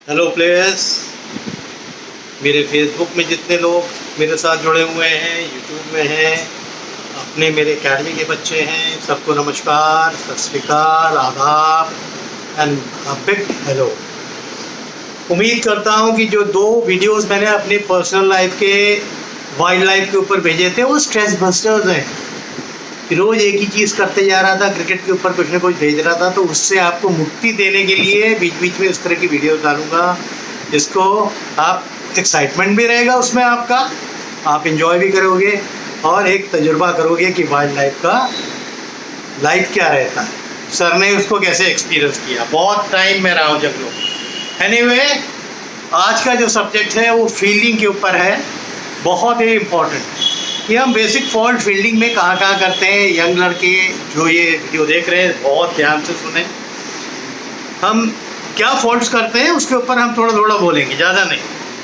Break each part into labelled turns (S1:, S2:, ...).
S1: Hello players, मेरे Facebook में जितने लोग मेरे साथ जुड़े हुए हैं, यूट्यूब में हैं, अपने मेरे एकेडमी के बच्चे हैं, सबको नमस्कार, सत श्री अकाल, आदाब एंड अ बिग हेलो। उम्मीद करता हूं कि जो 2 वीडियोस मैंने अपनी पर्सनल लाइफ के वाइल्ड लाइफ के ऊपर भेजे थे वो स्ट्रेस बस्टर्स हैं। रोज़ एक ही चीज़ करते जा रहा था, क्रिकेट के ऊपर कुछ ना कुछ भेज रहा था, तो उससे आपको मुक्ति देने के लिए बीच बीच में इस तरह की वीडियोस डालूंगा जिसको आप एक्साइटमेंट भी रहेगा उसमें आपका, आप इंजॉय भी करोगे और एक तजुर्बा करोगे कि वाइल्ड लाइफ का लाइफ क्या रहता है, सर ने उसको कैसे एक्सपीरियंस किया। बहुत टाइम में रहा हूँ जब लोग। एनीवे, आज का जो सब्जेक्ट है वो फील्डिंग के ऊपर है, बहुत ही इम्पोर्टेंट कि हम बेसिक फॉल्ट फील्डिंग में कहाँ कहाँ करते हैं। यंग लड़के जो ये वीडियो देख रहे हैं बहुत ध्यान से सुने, हम क्या फॉल्ट्स करते हैं उसके ऊपर हम थोड़ा थोड़ा बोलेंगे, ज़्यादा नहीं,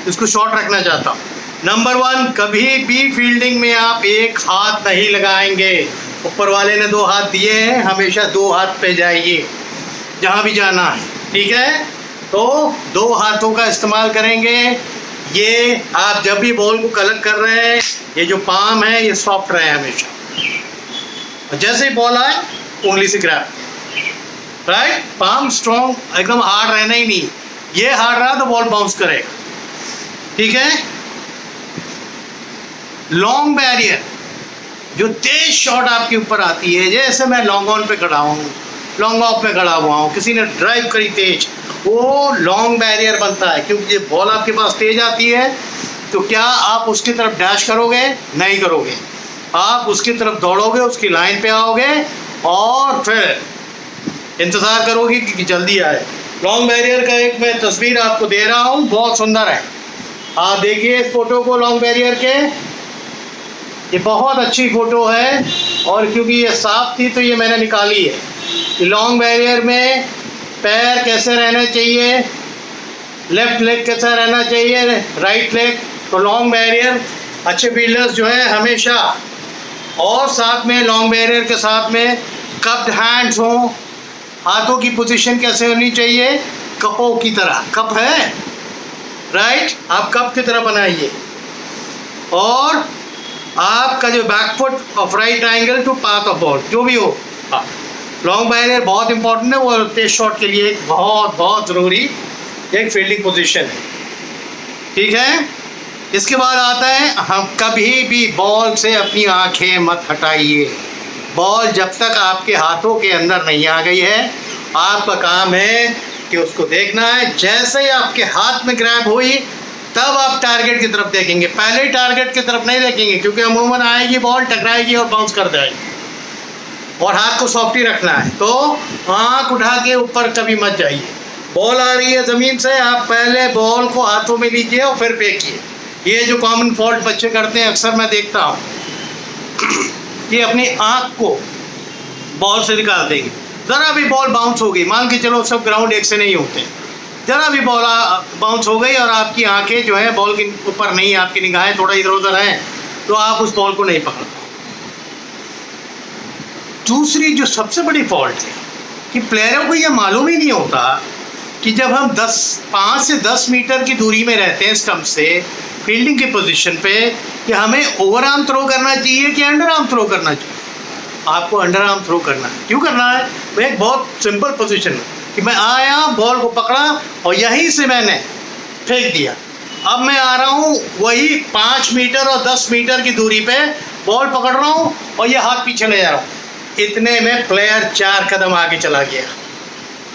S1: इसको शॉर्ट रखना चाहता हूँ। नंबर 1, कभी भी फील्डिंग में आप एक हाथ नहीं लगाएंगे। ऊपर वाले ने 2 हाथ दिए हैं, हमेशा 2 हाथ पे जाइए जहाँ भी जाना है, ठीक है। तो 2 हाथों का इस्तेमाल करेंगे। ये आप जब भी बॉल को कलेक्ट कर रहे हैं, ये जो पाम है ये सॉफ्ट रहे हमेशा, और जैसे ही बॉल आए उंगली से ग्रैब, राइट। पाम स्ट्रॉन्ग, एकदम हार्ड रहना ही नहीं, ये हार्ड रहा तो बॉल बाउंस करेगा, ठीक है। लॉन्ग बैरियर, जो तेज शॉट आपके ऊपर आती है, जैसे मैं लॉन्ग ऑन पे खड़ा हूँ, लॉन्ग ऑफ में खड़ा हुआ हूँ, किसी ने ड्राइव करी तेज, वो लॉन्ग बैरियर बनता है। क्योंकि ये बॉल आपके पास तेज आती है तो क्या आप उसकी तरफ डैश करोगे? नहीं करोगे, आप उसकी तरफ दौड़ोगे, उसकी लाइन पे आओगे और फिर इंतज़ार करोगे कि जल्दी आए। लॉन्ग बैरियर का एक मैं तस्वीर आपको दे रहा हूँ, बहुत सुंदर है, आप देखिए इस फोटो को लॉन्ग बैरियर के। ये बहुत अच्छी फ़ोटो है और क्योंकि ये साफ थी तो ये मैंने निकाली है। लॉन्ग बैरियर में पैर कैसे रहना चाहिए, लेफ्ट लेग कैसा रहना चाहिए, राइट लेग। तो लॉन्ग बैरियर अच्छे फील्डर्स जो है हमेशा, और साथ में लॉन्ग बैरियर के साथ में कप्ड हैंड्स हों। हाथों की पोजीशन कैसे होनी चाहिए? कपों की तरह, कप है राइट, आप कप की तरह बनाइए। और आपका जो back foot of right angle to path of ball, जो भी हो। लॉन्ग बैरियर बहुत इंपॉर्टेंट है, वो तेज शॉट के लिए बहुत बहुत ज़रूरी एक फील्डिंग पोजीशन है, ठीक है। इसके बाद आता है, हम कभी भी बॉल से अपनी आंखें मत हटाइए। बॉल जब तक आपके हाथों के अंदर नहीं आ गई है, आपका काम है कि उसको देखना है। जैसे ही आपके हाथ में ग्रैब हुई तब आप टारगेट की तरफ देखेंगे, पहले ही टारगेट की तरफ नहीं देखेंगे, क्योंकि अमूमन आएगी बॉल, टकराएगी और बाउंस कर जाएगी, और हाथ को सॉफ्ट ही रखना है। तो आँख उठा के ऊपर कभी मत जाइए। बॉल आ रही है ज़मीन से, आप पहले बॉल को हाथों में लीजिए और फिर फेंकिए। ये जो कॉमन फॉल्ट बच्चे करते हैं अक्सर मैं देखता हूँ कि अपनी आँख को बॉल से निकाल देंगे। ज़रा भी बॉल बाउंस हो गई, मान के चलो सब ग्राउंड एक से नहीं होते, ज़रा भी बॉल बाउंस हो गई और आपकी आंखें जो है बॉल के ऊपर नहीं, आपकी निगाहें थोड़ा इधर उधर हैं, तो आप उस बॉल को नहीं पकड़ पाओ। दूसरी जो सबसे बड़ी फॉल्ट है कि प्लेयरों को ये मालूम ही नहीं होता कि जब हम 5 से 10 मीटर की दूरी में रहते हैं स्टंप से फील्डिंग की पोजीशन पे, कि हमें ओवर आर्म थ्रो करना चाहिए कि अंडर आर्म थ्रो करना चाहिए। आपको अंडर आर्म थ्रो करना है। क्यों करना है? मैं एक बहुत सिंपल पोजीशन है कि मैं आया, बॉल को पकड़ा और यहीं से मैंने फेंक दिया। अब मैं आ रहा हूँ वही 5 मीटर और 10 मीटर की दूरी पे बॉल पकड़ रहा हूँ और ये हाथ पीछे ले जा रहा हूँ। इतने में प्लेयर 4 कदम आगे चला गया,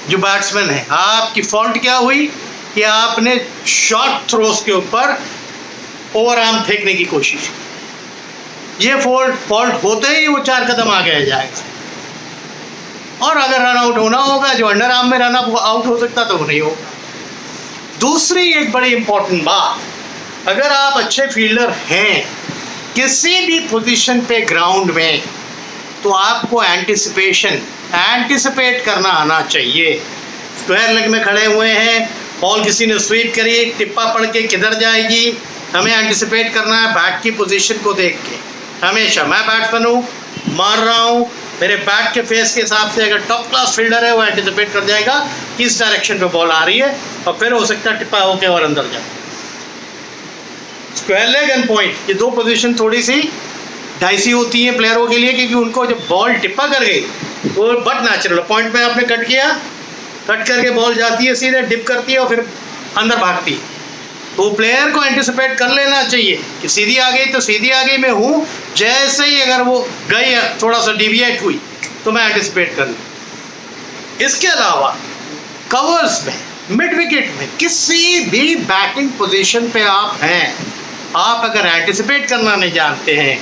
S1: जो बैट्समैन है। आपकी फॉल्ट क्या हुई कि आपने शॉर्ट थ्रोस के ऊपर ओवर आर्म फेंकने की कोशिश की। ये फॉल्ट होते ही वो 4 कदम आगे जाएगा, और अगर रन आउट होना होगा, जो अंडर आर्म में रन आउट हो सकता तो वो नहीं होगा। दूसरी एक बड़ी इंपॉर्टेंट बात, अगर आप अच्छे फील्डर हैं किसी भी पोजीशन पे ग्राउंड में, तो आपको एंटिसिपेट करना आना चाहिए। स्क्वायर लेग में खड़े हुए हैं, बॉल किसी ने स्वीप करी, टिप्पा पड़ के किधर जाएगी, हमें एंटिसिपेट करना है बैट की पोजीशन को देख के। हमेशा मैं बैट्समैन हूँ, मार रहा हूँ, मेरे बैट के फेस के हिसाब से अगर टॉप क्लास फील्डर है वो एंटिसिपेट कर जाएगा किस डायरेक्शन पे बॉल आ रही है, और फिर हो सकता है टिप्पा होके और अंदर जाए। स्क्वायर लेग एंड पॉइंट, ये दो पोजीशन थोड़ी सी डाइसी होती हैं प्लेयरों के लिए, क्योंकि उनको जब बॉल टिप्पा कर गई वो बट नेचुरल पॉइंट पे आपने कट किया, कट करके बॉल जाती है सीधे डिप करती है और फिर अंदर भागती है। तो प्लेयर को एंटिसिपेट कर लेना चाहिए कि सीधी आ गई तो सीधी आ गई, मैं हूँ, जैसे ही अगर वो गई थोड़ा सा डिविएट हुई तो मैं एंटिसिपेट कर लूँ। इसके अलावा कवर्स में, मिड विकेट में, किसी भी बैटिंग पोजीशन पे आप हैं, आप अगर एंटिसिपेट करना नहीं जानते हैं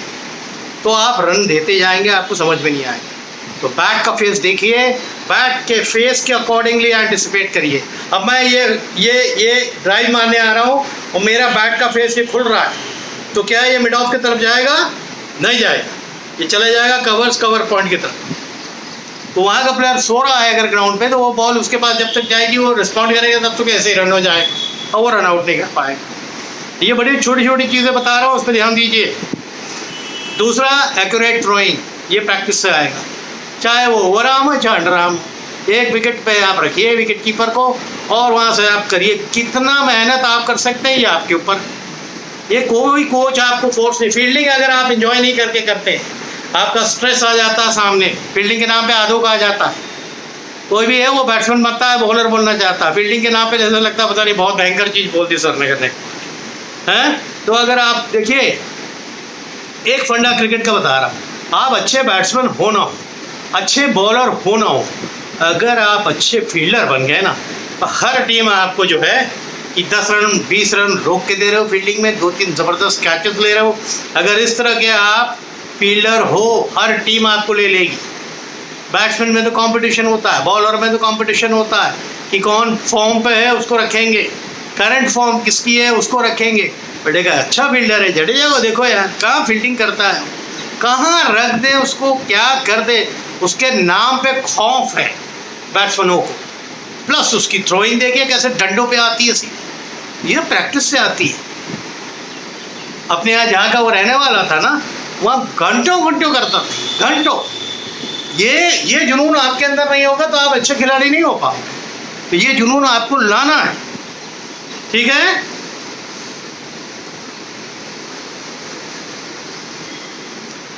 S1: तो आप रन देते जाएंगे, आपको समझ में नहीं आएगा। तो बैट का फेस देखिए, बैट के फेस के अकॉर्डिंगली एंटिसिपेट करिए। अब मैं ये ड्राइव मारने आ रहा हूँ और मेरा बैट का फेस ये खुल रहा है, तो क्या ये मिड ऑफ की तरफ जाएगा? नहीं जाएगा, ये चला जाएगा कवर पॉइंट की तरफ। तो वहाँ का प्लेयर सो रहा है अगर ग्राउंड पे, तो वो बॉल उसके पास जब तक जाएगी वो रिस्पॉन्ड करेगा तब तक ऐसे ही रन हो जाएगा और वो रन आउट नहीं कर पाएगा। ये बड़ी छोटी छोटी चीज़ें बता रहा हूँ, उस पर ध्यान दीजिए। दूसरा, एक्यूरेट थ्रोइंग, ये प्रैक्टिस से आएगा, चाहे वो ओवर आर्म हो चाहे अंडर आर्म हो। एक विकेट पे आप रखिए विकेट कीपर को और वहाँ से आप करिए, कितना मेहनत आप कर सकते हैं ये आपके ऊपर। ये कोई कोच आपको फोर्स नहीं, फील्डिंग अगर आप एंजॉय नहीं करके करते हैं, आपका स्ट्रेस आ जाता है सामने, फील्डिंग के नाम पे आधों का आ जाता है। कोई भी है वो बैट्समैन बनता है, बॉलर बोलना चाहता है, फील्डिंग के नाम पे जैसा लगता है पता नहीं बहुत भयंकर चीज़ बोल दी सर ने करने हैं। तो अगर आप देखिए, एक फंडा क्रिकेट का बता रहा हूँ, आप अच्छे बैट्समैन हो ना हो, अच्छे बॉलर हो ना हो, अगर आप अच्छे फील्डर बन गए ना तो हर टीम आपको जो है कि 10 रन 20 रन रोक के दे रहे हो, फील्डिंग में 2-3 ज़बरदस्त कैचेस ले रहे हो, अगर इस तरह के आप फील्डर हो हर टीम आपको ले लेगी। बैट्समैन में तो कंपटीशन होता है, बॉलर में तो कंपटीशन होता है कि कौन फॉर्म पे है उसको रखेंगे, करंट फॉर्म किसकी है उसको रखेंगे। बेटेगा अच्छा फील्डर है जडेजा को देखो यार कहाँ फील्डिंग करता है, कहाँ रख दे उसको, क्या कर दे, उसके नाम पे खौफ है बैट्समैनों को। प्लस उसकी थ्रोइंग देखिए कैसे डंडों पे आती है, ये प्रैक्टिस से आती है। अपने यहाँ जहाँ का वो रहने वाला था ना, वहाँ घंटों घंटों करता था, घंटों। ये जुनून आपके अंदर नहीं होगा तो आप अच्छे खिलाड़ी नहीं हो पाओगे। तो ये जुनून आपको लाना है, ठीक है।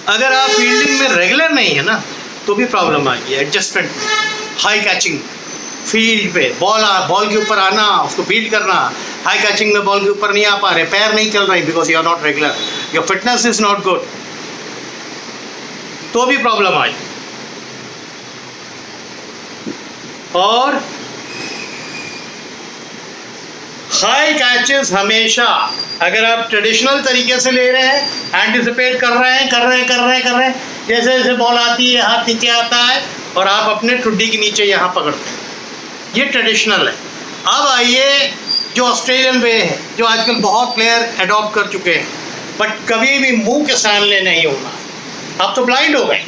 S1: अगर आप फील्डिंग में रेगुलर नहीं है ना तो भी प्रॉब्लम आएगी। एडजस्टमेंट, हाई कैचिंग फील्ड पे, बॉल के ऊपर आना, उसको फील्ड करना, हाई कैचिंग में बॉल के ऊपर नहीं आ पा रहे, पैर नहीं चल रहे because you are not regular, your fitness is not good, तो भी प्रॉब्लम आई। और हाई कैचेस हमेशा अगर आप ट्रेडिशनल तरीके से ले रहे हैं, एंटिसिपेट कर रहे हैं, जैसे जैसे बॉल आती है हाथ नीचे आता है और आप अपने ठुड्डी के नीचे यहाँ पकड़ते हैं, ये ट्रेडिशनल है। अब आइए जो ऑस्ट्रेलियन वे है, जो आजकल बहुत प्लेयर अडॉप्ट कर चुके हैं, बट कभी भी मुंह के सामने नहीं होना। आप तो ब्लाइंड हो गए,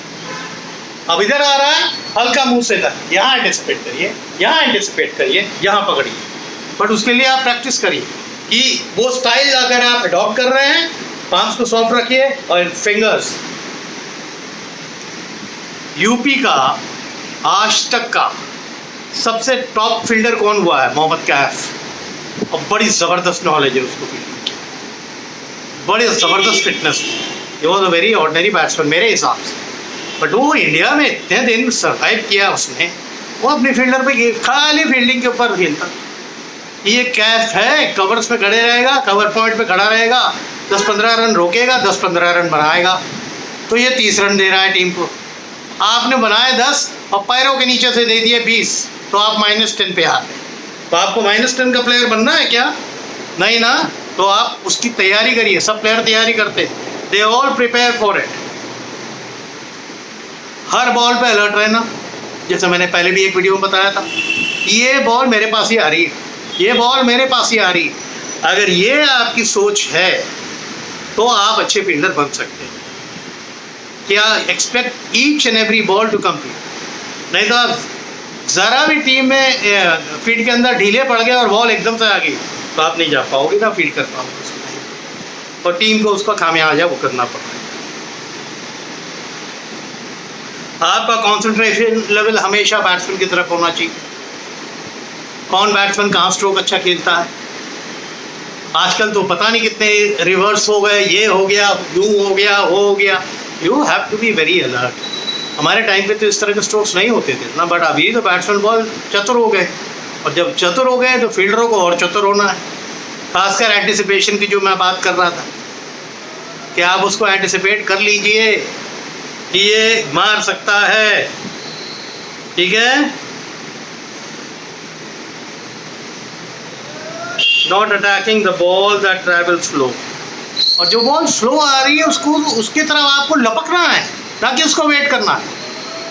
S1: अब इधर आ रहा है हल्का मुंह से इधर, यहाँ एंटिसिपेट करिए, यहाँ एंटिसिपेट करिए, यहाँ पकड़िए। बट उसके लिए आप प्रैक्टिस करिए कि वो स्टाइल अगर आप अडॉप्ट कर रहे हैं, पाम्स को सॉफ्ट रखिए और फिंगर्स। यूपी का आज तक का सबसे टॉप फील्डर कौन हुआ है? मोहम्मद कैफ। और बड़ी ज़बरदस्त नॉलेज है उसको, बड़ी ज़बरदस्त fitness. He was a very ordinary batsman मेरे हिसाब से, बट वो इंडिया में इतने दिन सर्वाइव किया उसने, वो अपनी फील्डर पे खाली फील्डिंग के ऊपर खेलता। ये कैफ है, कवर्स पे खड़े रहेगा, कवर पॉइंट पे खड़ा रहेगा, 10-15 रन रोकेगा, 10-15 रन बनाएगा, तो ये 30 रन दे रहा है टीम को। आपने बनाए 10 और पैरों के नीचे से दे दिए 20, तो आप -10 पे आते हैं। तो आपको -10 का प्लेयर बनना है क्या? नहीं ना। तो आप उसकी तैयारी करिए, सब प्लेयर तैयारी करते हैं, they all prepare for it. Her ball पे अलर्ट रहना, जैसे मैंने पहले भी एक वीडियो में बताया था, ये बॉल मेरे पास ही आ रही है, ये बॉल मेरे पास ही आ रही है। अगर ये आपकी सोच है तो आप अच्छे फील्डर बन सकते हैं। क्या expect each and every ball to complete, नहीं तो आप ज़रा भी टीम में फील्ड के अंदर ढीले पड़ गए और बॉल एकदम से आ गई तो आप नहीं जा पाओगे, ना फील्ड कर पाओगे, और टीम को उसका खामियाजा वो करना पड़ता है। आपका कंसंट्रेशन लेवल हमेशा बैट्समैन की तरफ होना चाहिए। कौन बैट्समैन कहाँ स्ट्रोक अच्छा खेलता है। आजकल तो पता नहीं कितने रिवर्स हो गए, ये हो गया, यूँ हो गया, वो हो गया। You have to be very alert. हमारे टाइम पे तो इस तरह के स्ट्रोक्स नहीं होते थे ना, बट अभी तो बैट्समैन बॉल चतुर हो गए, और जब चतुर हो गए तो फील्डरों को और चतुर होना है। खासकर एंटिसिपेशन की जो मैं बात कर रहा था कि आप उसको एंटिसिपेट कर लीजिए कि ये मार सकता है, ठीक है। Not attacking the ball that travel slow, और जो बॉल स्लो आ रही है उसको उसकी तरफ आपको लपकना है, ना कि उसको वेट करना है।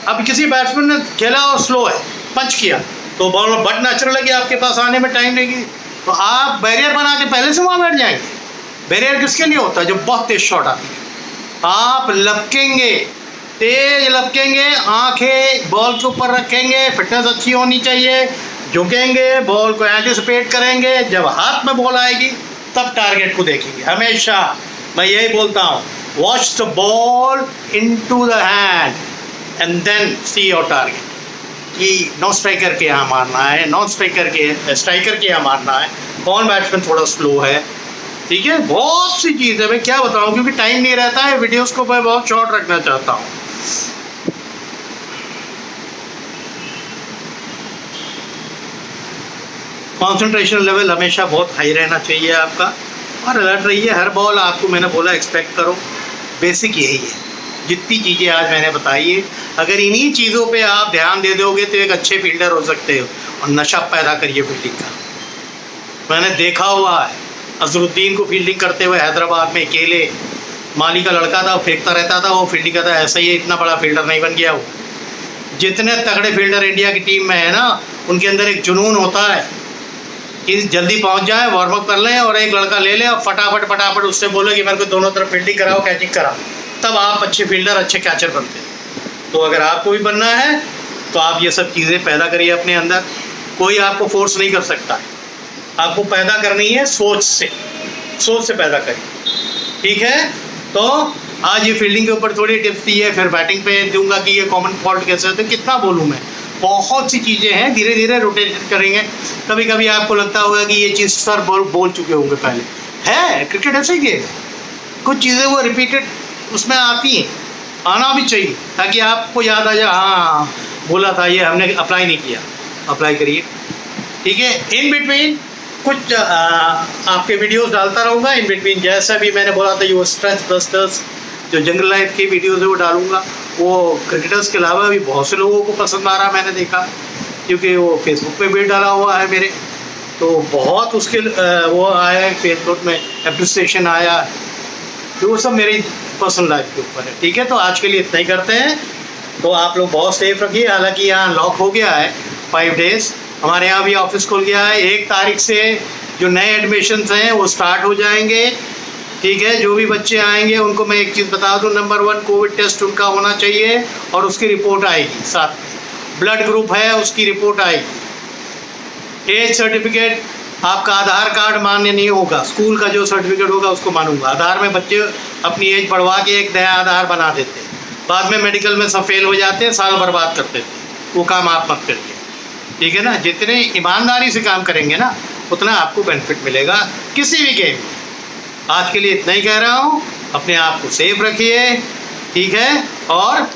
S1: अब किसी बैट्समैन ने खेला और स्लो है, पंच किया तो बॉल बट नेचुरल है कि आपके पास आने में टाइम लगेगी, तो आप बैरियर बना के पहले से वहाँ बैठ जाएंगे। बैरियर किसके लिए होता है? जो बहुत तेज शॉट आती है। आप लपकेंगे, तेज लपकेंगे, आंखें बॉल के ऊपर रखेंगे, फिटनेस अच्छी होनी चाहिए, झुकेंगे, बॉल को एंटिसिपेट करेंगे, जब हाथ में बॉल आएगी तब टारगेट को देखेंगे। हमेशा मैं यही बोलता हूँ, watch the ball into the hand and then see your target. कि नॉन स्ट्राइकर के यहाँ मारना है, नॉन स्ट्राइकर के स्ट्राइकर के यहाँ मारना है, कौन बैट्समैन थोड़ा स्लो है, ठीक है। बहुत सी चीज़ें मैं क्या बताऊँ, क्योंकि टाइम नहीं रहता है, वीडियोस को मैं बहुत शॉर्ट रखना चाहता हूँ। कंसंट्रेशन लेवल हमेशा बहुत हाई रहना चाहिए आपका, और अलर्ट रहिए। हर बॉल आपको, मैंने बोला, एक्सपेक्ट करो। बेसिक यही है। जितनी चीज़ें आज मैंने बताई है, अगर इन्हीं चीज़ों पे आप ध्यान दे दोगे तो एक अच्छे फील्डर हो सकते हो, और नशा पैदा करिए फील्डिंग का। मैंने देखा हुआ है अजरुद्दीन को फील्डिंग करते हुए हैदराबाद में, अकेले माली का लड़का था, फेंकता रहता था, वो फील्डिंग करता, ऐसा ही इतना बड़ा फील्डर नहीं बन गया वो। जितने तगड़े फील्डर इंडिया की टीम में है ना, उनके अंदर एक जुनून होता है कि जल्दी पहुंच जाए, वार्म अप कर लें, और एक लड़का ले ले और फटाफट उससे बोले कि मेरे को दोनों तरफ फील्डिंग कराओ, कैचिंग कराओ, तब आप अच्छे फील्डर, अच्छे कैचर बनते हैं। तो अगर आपको भी बनना है तो आप ये सब चीज़ें पैदा करिए अपने अंदर। कोई आपको फोर्स नहीं कर सकता है, आपको पैदा करनी है सोच से पैदा करिए, ठीक है। तो आज ये फील्डिंग के ऊपर थोड़ी टिप्स दी है, फिर बैटिंग पे दूंगा कि ये कॉमन फॉल्ट कैसे होते हैं, कितना बोलूँ मैं। बहुत सी चीज़ें हैं, धीरे धीरे रोटेट करेंगे। कभी कभी आपको लगता होगा कि ये चीज़ सर बोल चुके होंगे पहले, है क्रिकेट ऐसे ही गेम, कुछ चीज़ें वो रिपीटेड उसमें आती हैं, आना भी चाहिए, ताकि आपको याद आ जाए, हाँ बोला था, ये हमने अप्लाई नहीं किया, अप्लाई करिए, ठीक है। इन बिटवीन कुछ आपके वीडियोस डालता रहूँगा इन बिटवीन, जैसा भी मैंने बोला था, ये स्ट्रेस बस्टर्स जो जंगल लाइफ की वीडियोस है वो डालूंगा। वो क्रिकेटर्स के अलावा भी बहुत से लोगों को पसंद आ रहा, मैंने देखा, क्योंकि वो फेसबुक पे भी डाला हुआ है मेरे, तो बहुत उसके वो आया है, फेसबुक में अप्रिसिएशन आया, तो वो सब मेरी पर्सनल लाइफ के ऊपर है, ठीक है। तो आज के लिए इतना ही करते हैं, तो आप लोग बहुत सेफ रखिए। हालांकि यहाँ लॉक हो गया है 5 डेज़, हमारे यहाँ भी ऑफिस खुल गया है। 1 तारीख से जो नए एडमिशन्स हैं वो स्टार्ट हो जाएंगे, ठीक है। जो भी बच्चे आएंगे उनको मैं एक चीज़ बता दूं, नंबर 1 कोविड टेस्ट उनका होना चाहिए, और उसकी रिपोर्ट आएगी, साथ ब्लड ग्रुप है उसकी रिपोर्ट आएगी। एज सर्टिफिकेट, आपका आधार कार्ड मान्य नहीं होगा, स्कूल का जो सर्टिफिकेट होगा उसको मानूंगा। आधार में बच्चे अपनी एज बढ़वा के एक नया आधार बना देते हैं, बाद में मेडिकल में सब फेल हो जाते हैं, साल बर्बाद कर देते हैं, वो काम आप मत करिए, ठीक है ना। जितने ईमानदारी से काम करेंगे ना, उतना आपको बेनिफिट मिलेगा किसी भी गेम में। आज के लिए इतना ही कह रहा हूँ, अपने आप को सेफ रखिए, ठीक है। और